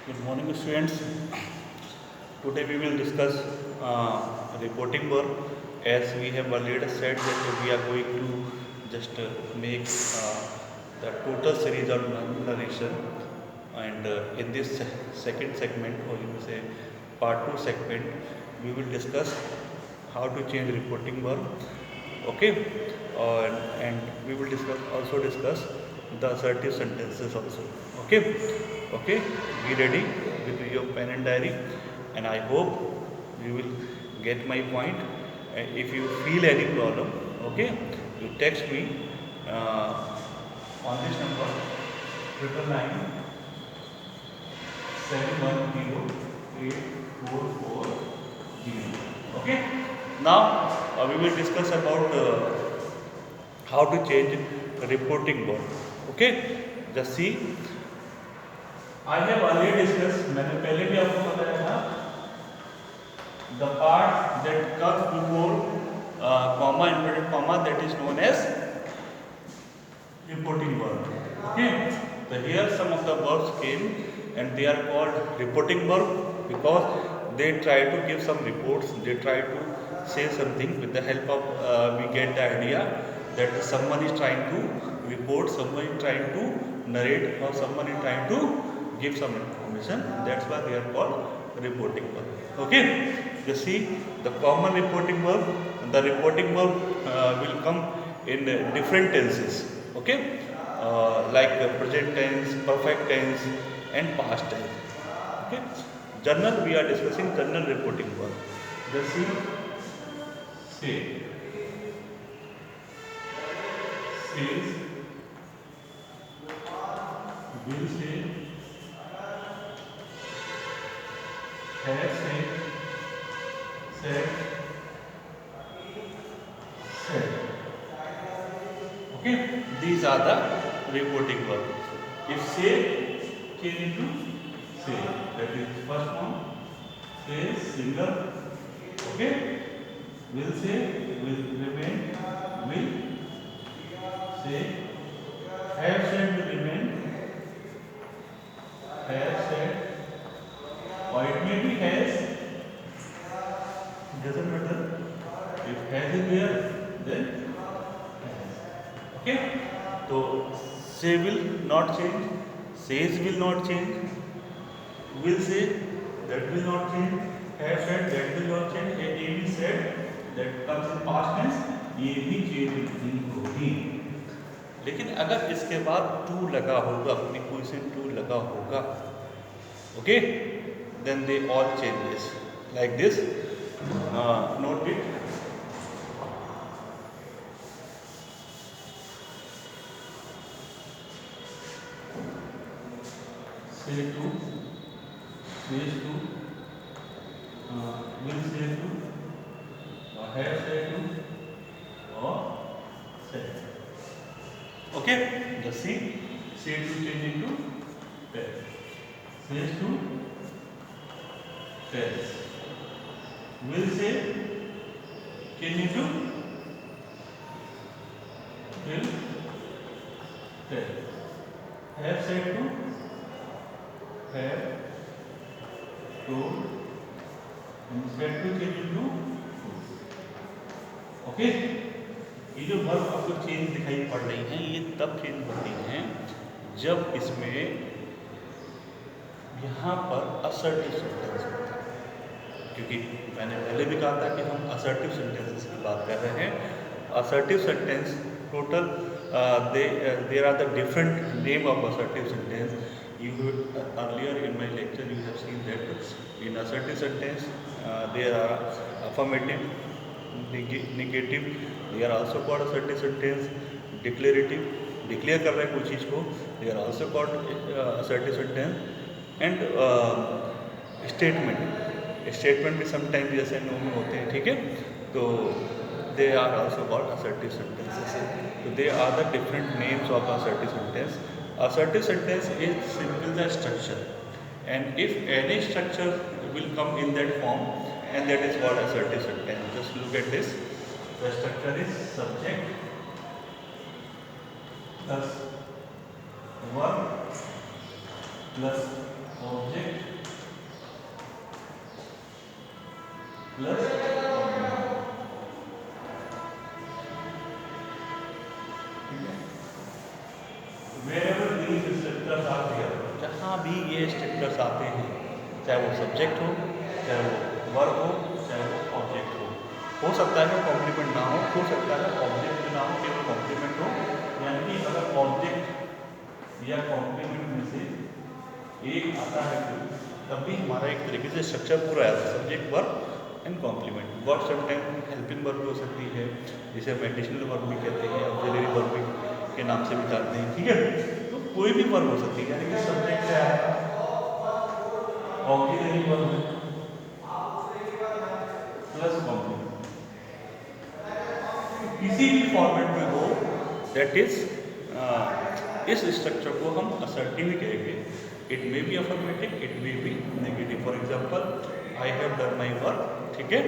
Good morning, students. Today we will discuss reporting work. As we have earlier said that we are going to just make the total series on narration, and in this second segment, or you may say part 2 segment, we will discuss how to change reporting work. Okay, and we will also discuss the assertive sentences also. Okay, okay, be ready with your pen and diary, and I hope you will get my point. If you feel any problem, okay, you text me on this number 999 Okay, now we will discuss about how to change reporting word. Okay, just see, I have already discussed, मैंने पहले भी आपको बताया था, the part that comes before comma, inverted comma, that is known as reporting verb. Okay, so here some of the verbs came and they are called reporting verb because they try to give some reports, they try to say something. With the help of we get the idea that someone is trying to report, someone is trying to narrate, or someone is trying to give some information. That's why they are called reporting verb. Okay, you see the common reporting verb. The reporting verb will come in different tenses. Okay, like present tense, perfect tense, and past tense. Okay, journal, we are discussing journal reporting verb. Just see, say, says, will say, has said, said. Okay, these are the reporting verbs. If say change into say, that is first one. Say single. Okay, will say, will remain, will say, have said will remain, have said, or it may be has, doesn't matter. If has is there, then has. Okay, so say will not change, says will not change, will say that will not change, have said that will not change, and ये भी said that comes in past tense, ये भी change नहीं होगी. लेकिन अगर इसके बाद टू लगा होगा, प्रीपोजिशन टू लगा होगा, okay, then they all changes like this. Note it. Say to, says to, will say to, or have said to, or said. Okay, just see, say to change into tell, says to, tells, will say change into will tell, have said to, have told, and said to change into okay. ये जो verb आपको change दिखाई पड़ रही हैं, ये तब change होती हैं जब इसमें यहाँ पर असर्टिव सेंटेंस होता है. क्योंकि मैंने पहले भी कहा था कि हम असर्टिव सेंटेंसेस की बात कर रहे हैं. Assertive sentence total there are the different name of assertive sentence. You earlier in my lecture you have seen that in assertive sentence there are affirmative, negative, they are also called assertive sentence. Declarative, declare कर रहे हैं कोई चीज़ को, they are also called assertive sentence. And statement, statement भी sometimes yes and no में होते हैं. ठीक है, तो they are also called assertive sentences. So they are the different names of assertive sentence. Assertive sentence is simply the structure, and if any structure will come in that form, and that is called assertive sentence. Just look at this. The structure is subject plus verb plus object plus wherever these structures are there, जहाँ भी ये structures आते हैं, चाहे वो subject हो, चाहे वो वर्ब हो, चाहे वो ऑब्जेक्ट हो सकता है कॉम्प्लीमेंट ना हो सकता है ऑब्जेक्ट भी ना हो, केवल कॉम्प्लीमेंट हो। यानी कि अगर ऑब्जेक्ट या कॉम्प्लीमेंट में से एक आता है तब भी हमारा एक तरीके से स्ट्रक्चर पूरा आता है, subject verb and complement. Verb sometime helping verb भी हो सकती है, जिसे हम एडिशनल वर्ब भी कहते हैं, ऑक्सिलरी वर्ब भी के नाम से भी जानते हैं, ठीक है। तो कोई भी वर्ब हो सकती है, यानी कि सब्जेक्ट से आया ऑक्सिलरी वर्ब प्लस कॉम्प्लीमेंट, किसी भी फॉर्मेट में हो, दैट इज इस स्ट्रक्चर को हम असर्टिव ही कहेंगे। It may be affirmative, it may be negative. For example I have done my work, ठीक है,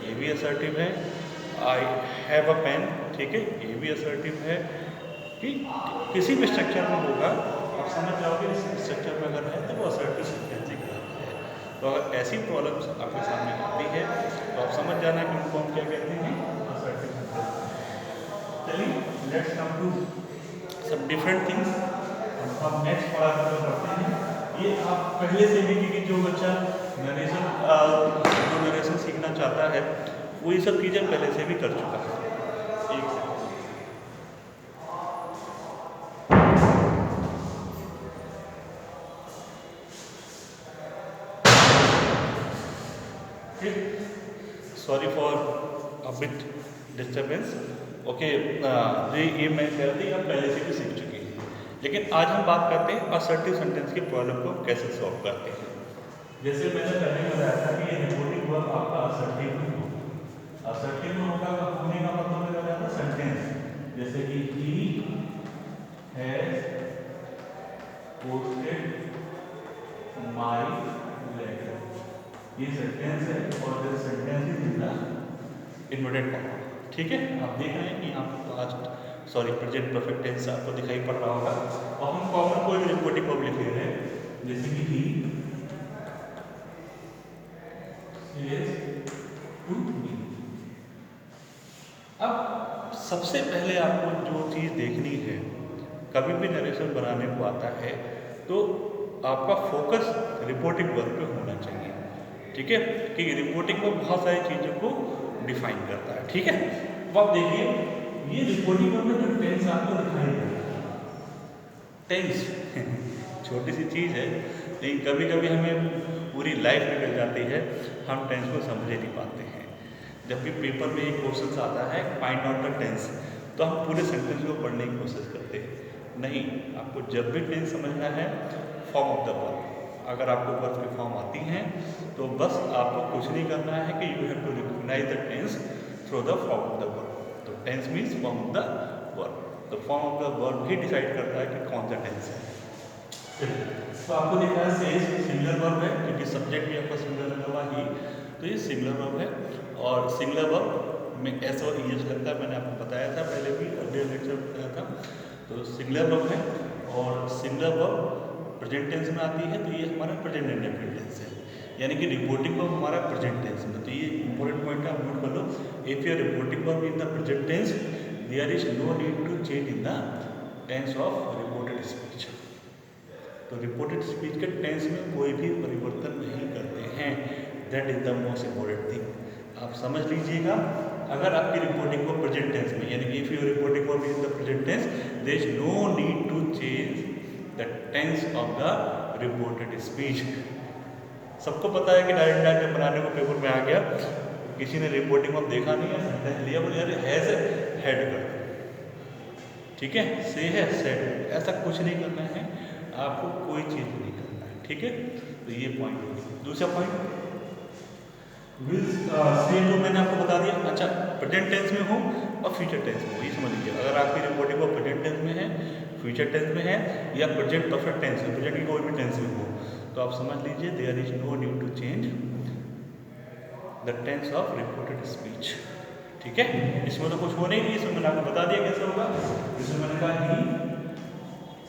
ये भी असर्टिव है। आई हैव अ पेन, ठीक है, ये भी असर्टिव है। कि किसी भी स्ट्रक्चर में होगा, आप समझ जाओगे इस स्ट्रक्चर में अगर है तो वो असर्टिव सेंटेंस कहलाता है। तो अगर ऐसी प्रॉब्लम्स आपके सामने आती है तो आप समझ जाना कि उनको हम क्या कहते हैं, असर्टिव सेंटेंस। चलिए लेट्स कम टू सब डिफरेंट थिंग्स। हम नेक्स्ट पार्ट में पढ़ते हैं। ये आप पहले से भी, क्योंकि जो बच्चा नरेशन सीखना चाहता है वो ये सब चीज़ें पहले से भी कर चुका है। एक sorry for a bit disturbance. Okay, ये मैं कह रही आप पहले से भी सीख चुके हैं, लेकिन आज हम बात करते हैं असर्टिव सेंटेंस की प्रॉब्लम को कैसे सॉल्व करते हैं। जैसे मैंने पहले बताया था कि ये रिपोर्टिंग वर्ब आपका असर्टिव में होगा। असर्टिव में होगा, होने का मतलब क्या होता है, सेंटेंस। जैसे कि he has posted my letter, ये सेंटेंस है और this sentence is in the inverted comma, ठीक है। आप देख रहे हैं कि यहाँ past sorry present perfect tense आपको दिखाई पड़ रहा होगा। और हम कॉमन कोई रिपोर्टिंग वर्ब लिख ले रहे हैं, जैसे कि ही इज टू मी। अब सबसे पहले आपको जो चीज़ देखनी है, कभी भी नरेशन बनाने को आता है तो आपका फोकस रिपोर्टिंग वर्ब पे होना चाहिए, ठीक है। कि रिपोर्टिंग वर्ब बहुत सारी चीज़ों को डिफाइन करता है, ठीक है। अब आप देखिए ये रिपोर्टिंग वर्ब में जो टेंस आपको दिखाई दे रहा है, टेंस छोटी सी चीज़ है, लेकिन कभी कभी हमें पूरी लाइफ निकल जाती है, हम टेंस को समझ नहीं पाते हैं। जब भी पेपर में एक क्वेश्चन आता है फाइंड आउट द टेंस, तो हम पूरे सेंटेंस को पढ़ने की कोशिश करते हैं। नहीं, आपको जब भी टेंस समझना है, फॉर्म ऑफ द वर्ब, अगर आपको वर्ब की फॉर्म आती हैं तो बस आपको कुछ नहीं करना है कि you have to recognise the tense through the form of the verb. तो tense means form of the verb, तो फॉर्म ऑफ द वर्ब ही डिसाइड करता है कि कौन सा टेंस है। तो आपको देखा है सेज सिंगुलर वर्ब है, क्योंकि सब्जेक्ट भी आपका सिंगुलर लगा हुआ ही, तो ये सिंगुलर वर्ब है। और सिंगुलर वर्ब में एस और ई एच लगता है, मैंने आपको बताया था पहले भी, अर्लियर लेक्चर में बताया था। तो सिंगुलर वर्ब है और सिंगुलर वर्ब प्रेजेंट टेंस में आती है, तो ये हमारा प्रेजेंट इंडेफिनिट टेंस है, यानी कि रिपोर्टिंग वर्ब हमारा प्रेजेंट टेंस में। तो ये इंपॉर्टेंट पॉइंट है, आप नोट कर लो। If you are reporting verb in the present tense, there is no need to change in the tense of reported speech. तो रिपोर्टेड स्पीच के टेंस में कोई भी परिवर्तन नहीं करते हैं, that is the most important thing. आप समझ लीजिएगा, अगर आपकी रिपोर्टिंग वर्ब प्रेजेंट टेंस में, यानी कि if you reporting verb in the present tense, there is no need to change the tense of the reported speech. सबको पता है कि डायरेक्ट डायरेक्ट बनाने को पेपर में आ गया, किसी ने रिपोर्टिंग वर्ब देखा नहीं है, सेंटेंस लिया, बोले यार हैज हेड कर, ठीक है, से है सेड, ऐसा कुछ नहीं करना है, आपको कोई चीज़ नहीं करना है, ठीक है। तो ये पॉइंट होगी। दूसरा पॉइंट विल से, जो मैंने आपको बता दिया। अच्छा, प्रेजेंट टेंस में हो और फ्यूचर टेंस में हो, ये समझ लीजिए। अगर आपकी रिपोर्टिंग वर्ब प्रेजेंट टेंस में है, फ्यूचर टेंस में है, या प्रेजेंट परफेक्ट टेंस में, प्रेजेंट की कोई भी टेंस में हो, तो आप समझ लीजिए there is no need to change the tense of reported speech, ठीक है। इसमें तो कुछ हो नहीं, इसमें मैंने आपको बता दिया कैसे होगा। इसमें मैंने कहा ही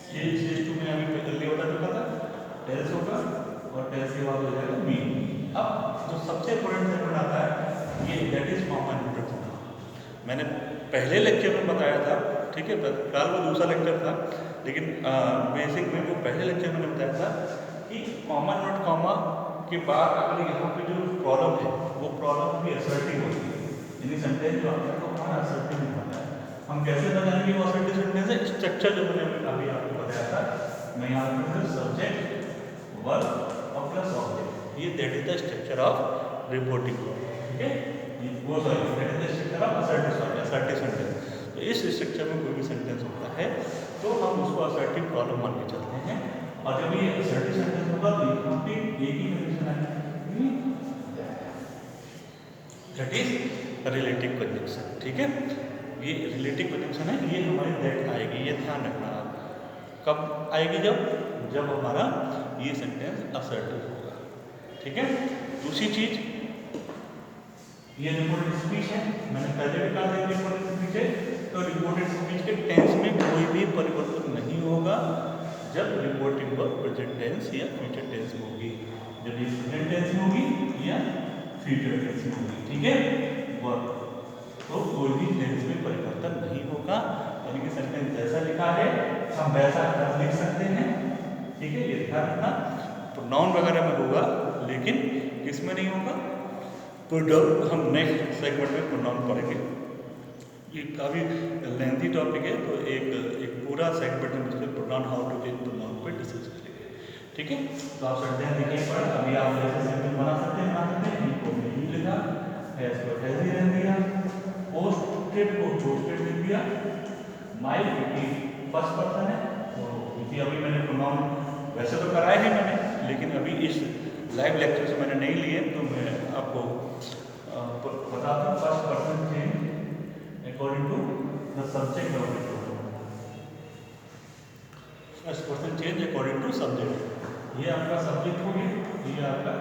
स्टेज 2 में अभी पहले बता चुका था, टेंस होगा और टेंस के बाद हो जाएगा बीन। अब जो सबसे इंपॉर्टेंट सेगमेंट आता है ये दैट इज कॉमा इंटरप्ट। मैंने पहले लेक्चर में बताया था, ठीक है, फिलहाल वो दूसरा लेक्चर था, लेकिन बेसिक में वो पहले लेक्चर में बताया था कि कॉमन नोट कॉमा के बाद अगर यहाँ पे जो प्रॉब्लम है वो प्रॉब्लम भी असर्टिव होती है, यानी सेंटेंस जो आता है वो हमारा असर्टिव नहीं होता है। हम कैसे बताएंगे वो असर्टिव सेंटेंस है? स्ट्रक्चर जो मैंने अभी आपको बताया था, मैं यहाँ पे सब्जेक्ट वर्ब और प्लस ऑब्जेक्ट, ये that is the structure of reporting verb, ठीक है, वो sorry that is the structure of assertive sentence. तो इस स्ट्रक्चर में कोई भी सेंटेंस होता है तो हम उसको असर्टिव प्रॉब्लम मान के चलते हैं, और जब ये असर्टिव सेंटेंस होगा तो यहाँ पे एक ही कंडीशन आएगी, दैट इज रिलेटिव कंजंक्शन, ठीक है। ये रिलेटिव कंजंक्शन है, ये हमारी दैट आएगी, ये ध्यान रखना आप। कब आएगी? जब हमारा ये सेंटेंस असर्टिव होगा, ठीक है। दूसरी चीज, ये रिपोर्टेड स्पीच है, मैंने पहले भी कहा था रिपोर्टेड स्पीच है, तो रिपोर्टेड स्पीच के टेंस में कोई भी परिवर्तन नहीं होगा जब रिपोर्टिंग वर्ब प्रेजेंट टेंस या फ्यूचर टेंस में होगी, जब ये प्रेजेंट टेंस में होगी या फ्यूचर टेंस में होगी, ठीक है, वर्ब, तो कोई भी टेंस में परिवर्तन नहीं होगा, यानी कि सेंटेंस जैसा लिखा है हम वैसा लिख सकते हैं, ठीक है, ये ध्यान रखना। प्रोनाउन वगैरह में होगा लेकिन किसमें नहीं होगा? प्रोनाउन हम नेक्स्ट सेगमेंट में प्रोनाउन पढ़ेंगे, ये काफ़ी लेंथी टॉपिक है, तो एक पूरा सेगमेंट हम इसके pronoun how to change pronoun पे डिस्कस करेंगे, ठीक है। तो आप सकते हैं देखिए पर अभी आप जैसे सेंटेंस बना सकते हैं, इनको नहीं लिखा, हैज को हैज ही रह दिया, पोस्टेड को पोस्टेड लिख दिया, माय क्योंकि फर्स्ट पर्सन है, तो क्योंकि अभी मैंने प्रोनाउन वैसे तो कराए हैं मैंने, लेकिन अभी इस लाइव लेक्चर से मैंने नहीं लिए, तो मैं आपको बताता हूँ। First person change according to the subject of the pronoun, first person change according to subject, ये आपका सब्जेक्ट हो गया, ये आपका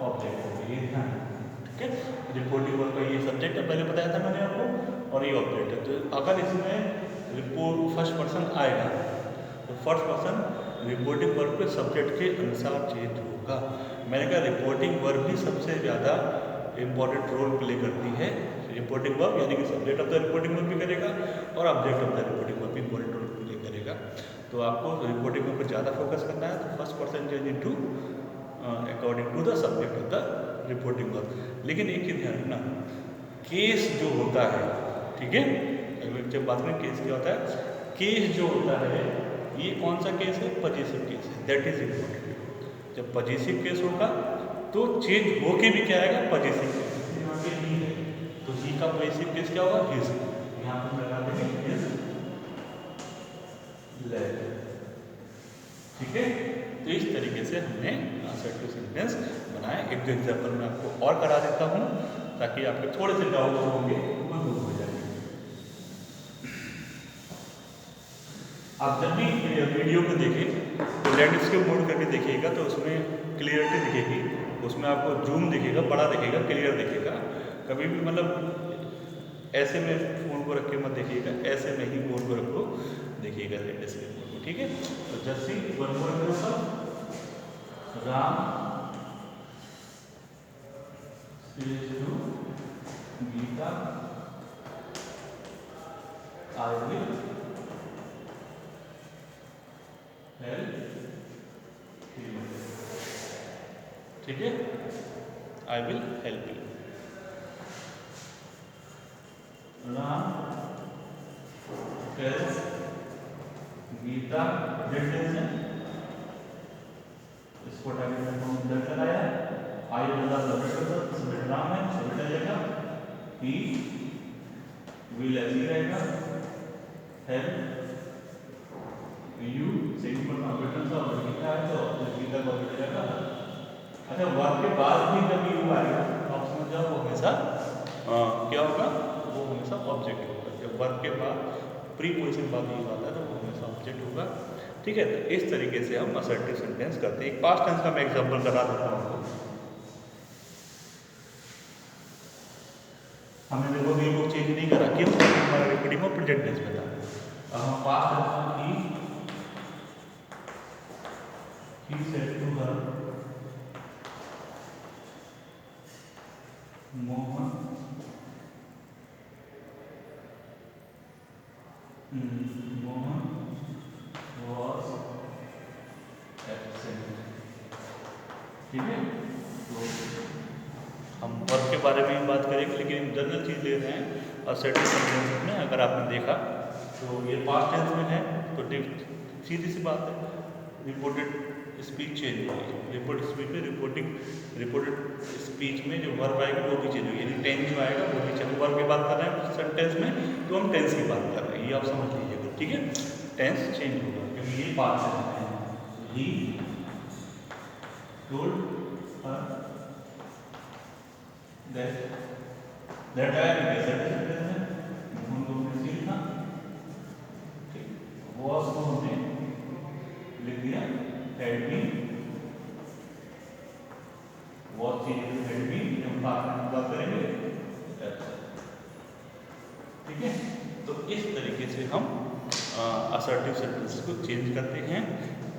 ऑब्जेक्ट हो गया, ये ध्यान, ठीक है। रिपोर्टिंग वर्ब का ये सब्जेक्ट है, पहले बताया था मैंने आपको, और ये ऑब्जेक्ट है। तो अगर इसमें रिपोर्ट फर्स्ट पर्सन आएगा तो फर्स्ट पर्सन रिपोर्टिंग वर्ब के सब्जेक्ट के अनुसार चेंज होगा। मैंने कहा रिपोर्टिंग वर्ब ही सबसे ज़्यादा इंपॉर्टेंट रोल प्ले करती है, रिपोर्टिंग वर्ब यानी कि subject of the reporting verb भी करेगा और object of the reporting verb भी इंपॉर्टेंट रोल प्ले करेगा। तो आपको रिपोर्टिंग वर्ब पर ज़्यादा फोकस करना है, तो first person change into according to the subject of the reporting verb. लेकिन एक चीज़ ध्यान रखना, केस जो होता है, ठीक है, अगर जब बात करें केस क्या होता है, केस जो होता है ये कौन सा केस है? पॉजिटिव केस है, दैट इज इम्पोर्टेंट। जब पॉजिटिव केस होगा तो चेंज होके भी क्या आएगा? Positive case. यहाँ पे ही है तो ही का पॉजिटिव केस क्या होगा? हिज। यहाँ पे लगा देंगे हिज लेग, ठीक है। तो इस तरीके से हमने असर्टिव सेंटेंस बनाए। एक एग्जाम्पल मैं आपको और करा देता हूँ ताकि आपके थोड़े से डाउट होंगे वो दूर हो जाएंगे। आप जब भी वीडियो को देखें तो लैंडस्केप मोड करके देखिएगा तो उसमें क्लियरिटी दिखेगी, उसमें आपको जूम दिखेगा, बड़ा दिखेगा, क्लियर दिखेगा। कभी भी मतलब ऐसे में फ़ोन को रख के मत देखिएगा, ऐसे में ही फ़ोन को रखो देखिएगा लैंडस्केप मोड को, ठीक है। तो जैसे वन मोर के ऊपर Ram Geeta I will help you, ठीक है, I will help you. Ram tells Geeta, इसको टाइप लगाया, आई वाला सब्जेक्ट राम है, सब्जेक्ट रहेगा, ही विल ऐसी रहेगा, हेल्प यू सेकंड पर ऑब्जेक्ट का ऑब्जेक्ट गीता है तो ऑब्जेक्ट गीता का ऑब्जेक्ट रहेगा। अच्छा, वर्ब के बाद भी जब यू आएगा तो आप समझ जाओ वो हमेशा क्या होगा? वो हमेशा ऑब्जेक्ट होगा। जब वर्ब के बाद प्रीपोजिशन बाद यू आता है तो वो हमेशा ऑब्जेक्ट होगा, ठीक है। तो इस तरीके से हम असर्टिव सेंटेंस करते हैं। एक पास्ट टेंस का मैं एग्जांपल करा देता हूँ आपको। हमने देखो भी वो चेंज नहीं करा कि हमारा रिपोर्टिंग में प्रेजेंट टेंस में था। अब हम पास्ट टेंस की said to her Mohan Mohan was absent। ठीक है, तो हम वर्क के बारे में ही बात करेंगे, लेकिन जनरल चीज़ ले रहे हैं असर्टिव सेंटेंस में। अगर आपने देखा तो ये पास्ट टेंस में है, तो सीधी सी बात है, रिपोर्टेड स्पीच चेंज होगी। रिपोर्टेड स्पीच में रिपोर्टेड स्पीच में जो वर्ब आएगा वो भी चेंज होगी, यानी टेंस जो आएगा वो भी चेंज। वर्ब की बात कर रहे हैं सेंटेंस में, तो हम टेंस की बात कर रहे हैं, ये आप समझ लीजिएगा। ठीक है, टेंस चेंज होगा क्योंकि ये पास्ट टेंस है। He told her that I am present है, उनको रिसीव था। ठीक, वॉज को हमने लिख दिया, had been, was change had been, हम बात करेंगे। ठीक है, तो इस तरीके से हम असर्टिव सेंटेंसेस को चेंज करते हैं।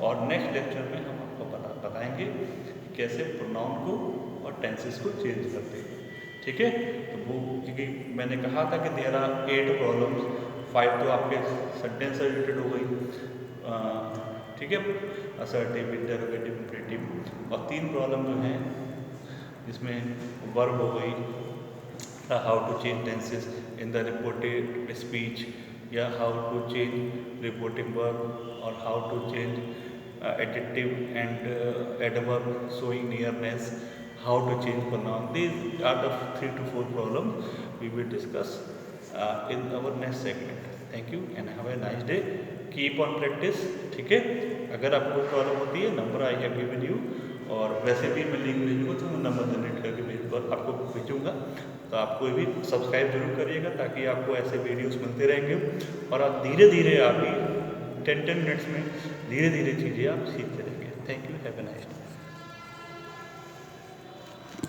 और नेक्स्ट लेक्चर में हम आपको बताएंगे कि कैसे प्रोनाउन को और टेंसेस को चेंज करते हैं। ठीक है, तो वो क्योंकि मैंने कहा था कि देयर आर 8 प्रॉब्लम्स, 5 तो आपके सेंटेंस से रिलेटेड हो गई। ठीक है, असर्टिव, इंटरोगेटिव, इम्परेटिव, और 3 प्रॉब्लम जो हैं जिसमें वर्ब हो गई, how to change tenses in the reported speech, या how to change reporting verb, और how to change adjective and adverb showing nearness, how to change pronoun. These are the 3 to 4 problems we will discuss in our next segment. Thank you and have a nice day. Keep on practice. ठीक है, अगर आपको कोई problem होती है, number I have given you, और वैसे भी मैं लिंक भेजूँगा तो मैं नंबर जनरेट करके भेज पर आपको भेजूँगा। तो आप कोई भी सब्सक्राइब जरूर करिएगा ताकि आपको ऐसे वीडियोस मिलते रहेंगे, और आप धीरे धीरे आप भी 10 मिनट्स में धीरे धीरे चीज़ें आप सीखते रहेंगे। Thank you, have a nice day.